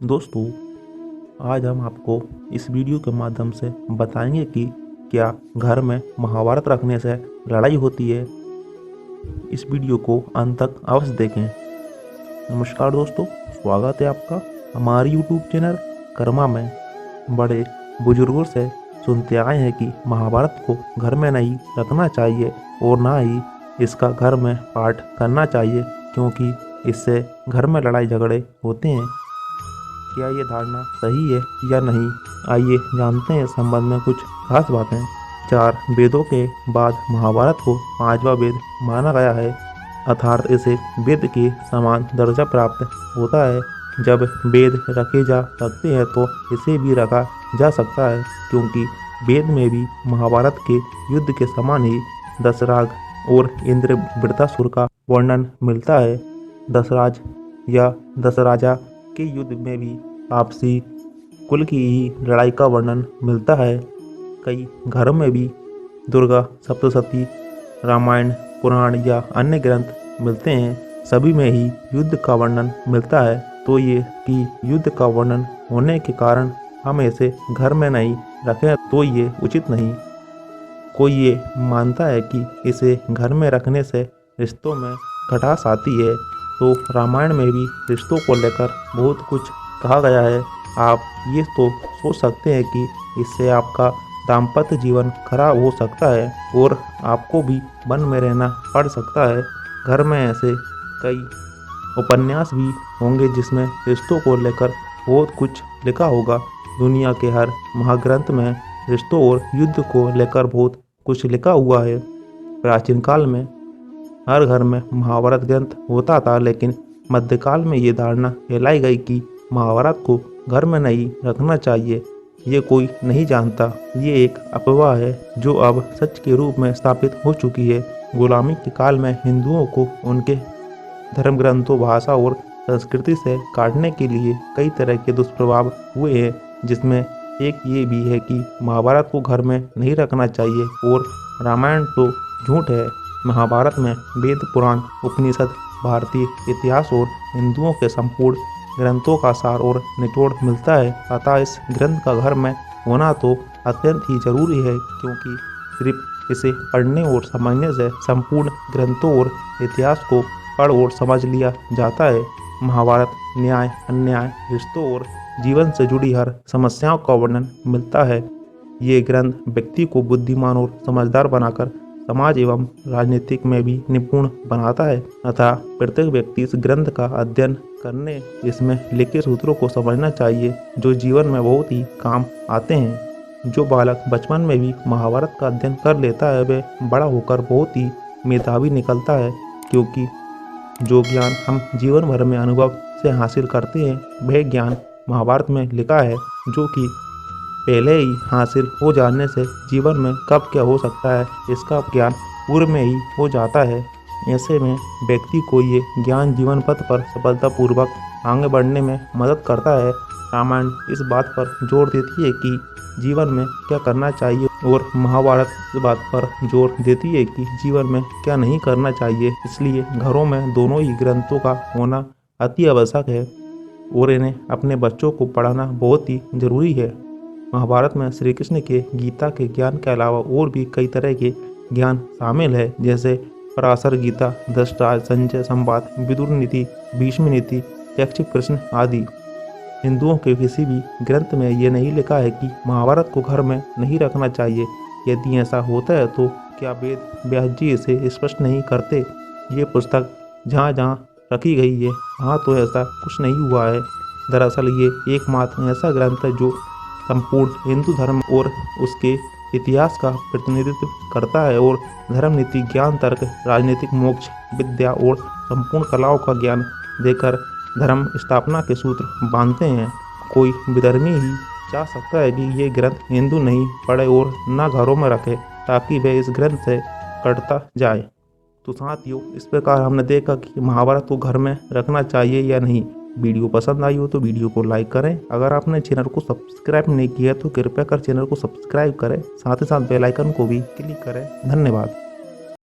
दोस्तों, आज हम आपको इस वीडियो के माध्यम से बताएंगे कि क्या घर में महाभारत रखने से लड़ाई होती है। इस वीडियो को अंत तक अवश्य देखें। नमस्कार दोस्तों, स्वागत है आपका हमारे YouTube चैनल कर्मा में। बड़े बुजुर्गों से सुनते आए हैं कि महाभारत को घर में नहीं रखना चाहिए और ना ही इसका घर में पाठ करना चाहिए, क्योंकि इससे घर में लड़ाई झगड़े होते हैं। क्या ये धारणा सही है या नहीं, आइए जानते हैं इस संबंध में कुछ खास बातें। 4 वेदों के बाद महाभारत को 5वां वेद माना गया है, अर्थात इसे वेद के समान दर्जा प्राप्त होता है। जब वेद रखे जा सकते हैं तो इसे भी रखा जा सकता है, क्योंकि वेद में भी महाभारत के युद्ध के समान ही दशराग और इंद्र वृत्तासुर का वर्णन मिलता है। दशराज या दशराजा के युद्ध में भी आपसी कुल की ही लड़ाई का वर्णन मिलता है। कई घरों में भी दुर्गा सप्तशती, रामायण, पुराण या अन्य ग्रंथ मिलते हैं, सभी में ही युद्ध का वर्णन मिलता है। तो ये कि युद्ध का वर्णन होने के कारण हम इसे घर में नहीं रखें तो ये उचित नहीं। कोई ये मानता है कि इसे घर में रखने से रिश्तों में खटास आती है, तो रामायण में भी रिश्तों को लेकर बहुत कुछ कहा गया है। आप ये तो सोच सकते हैं कि इससे आपका दाम्पत्य जीवन खराब हो सकता है और आपको भी वन में रहना पड़ सकता है। घर में ऐसे कई उपन्यास भी होंगे जिसमें रिश्तों को लेकर बहुत कुछ लिखा होगा। दुनिया के हर महाग्रंथ में रिश्तों और युद्ध को लेकर बहुत कुछ लिखा हुआ है। प्राचीन काल में हर घर में महाभारत ग्रंथ होता था, लेकिन मध्यकाल में ये धारणा फैलाई गई कि महाभारत को घर में नहीं रखना चाहिए। ये कोई नहीं जानता, ये एक अफवाह है जो अब सच के रूप में स्थापित हो चुकी है। गुलामी के काल में हिंदुओं को उनके धर्म ग्रंथों, भाषा और संस्कृति से काटने के लिए कई तरह के दुष्प्रभाव हुए हैं, जिसमें एक ये भी है कि महाभारत को घर में नहीं रखना चाहिए। और रामायण तो झूठ है। महाभारत में वेद, पुराण, उपनिषद, भारतीय इतिहास और हिंदुओं के संपूर्ण ग्रंथों का सार और निचोड़ मिलता है। अतः इस ग्रंथ का घर में होना तो अत्यंत ही जरूरी है, क्योंकि सिर्फ इसे पढ़ने और समझने से संपूर्ण ग्रंथों और इतिहास को पढ़ और समझ लिया जाता है। महाभारत न्याय, अन्याय, रिश्तों और जीवन से जुड़ी हर समस्याओं का वर्णन मिलता है। ये ग्रंथ व्यक्ति को बुद्धिमान और समझदार बनाकर समाज एवं राजनीतिक में भी निपुण बनाता है। अतः प्रत्येक व्यक्ति इस ग्रंथ का अध्ययन करने, इसमें लिखे सूत्रों को समझना चाहिए, जो जीवन में बहुत ही काम आते हैं। जो बालक बचपन में भी महाभारत का अध्ययन कर लेता है, वह बड़ा होकर बहुत ही मेधावी निकलता है, क्योंकि जो ज्ञान हम जीवन भर में अनुभव से हासिल करते हैं, वह ज्ञान महाभारत में लिखा है, जो कि पहले ही हासिल हो जाने से जीवन में कब क्या हो सकता है, इसका ज्ञान पूर्व में ही हो जाता है। ऐसे में व्यक्ति को ये ज्ञान जीवन पथ पर सफलतापूर्वक आगे बढ़ने में मदद करता है। रामायण इस बात पर जोर देती है कि जीवन में क्या करना चाहिए, और महाभारत इस बात पर जोर देती है कि जीवन में क्या नहीं करना चाहिए। इसलिए घरों में दोनों ही ग्रंथों का होना अति आवश्यक है और इन्हें अपने बच्चों को पढ़ाना बहुत ही जरूरी है। महाभारत में श्री कृष्ण के गीता के ज्ञान के अलावा और भी कई तरह के ज्ञान शामिल है, जैसे पराशर गीता, धृतराष्ट्र, संजय संवाद, विदुर नीति, भीष्म नीति, यक्ष प्रश्न आदि। हिंदुओं के किसी भी ग्रंथ में ये नहीं लिखा है कि महाभारत को घर में नहीं रखना चाहिए। यदि ऐसा होता है तो क्या वेद व्यास जी इसे स्पष्ट नहीं करते? ये पुस्तक जहाँ जहाँ रखी गई है, वहाँ तो ऐसा कुछ नहीं हुआ है। दरअसल ये एकमात्र ऐसा ग्रंथ है जो संपूर्ण हिंदू धर्म और उसके इतिहास का प्रतिनिधित्व करता है, और धर्म, नीति, ज्ञान, तर्क, राजनीतिक, मोक्ष, विद्या और संपूर्ण कलाओं का ज्ञान देकर धर्म स्थापना के सूत्र बांधते हैं। कोई विधर्मी ही चाह सकता है कि ये ग्रंथ हिंदू नहीं पढ़े और न घरों में रखे, ताकि वह इस ग्रंथ से कटता जाए। तो साथियों, इस प्रकार हमने देखा कि महाभारत को घर में रखना चाहिए या नहीं। वीडियो पसंद आई हो तो वीडियो को लाइक करें। अगर आपने चैनल को सब्सक्राइब नहीं किया तो कृपया कर चैनल को सब्सक्राइब करें, साथ ही साथ बेल आइकन को भी क्लिक करें। धन्यवाद।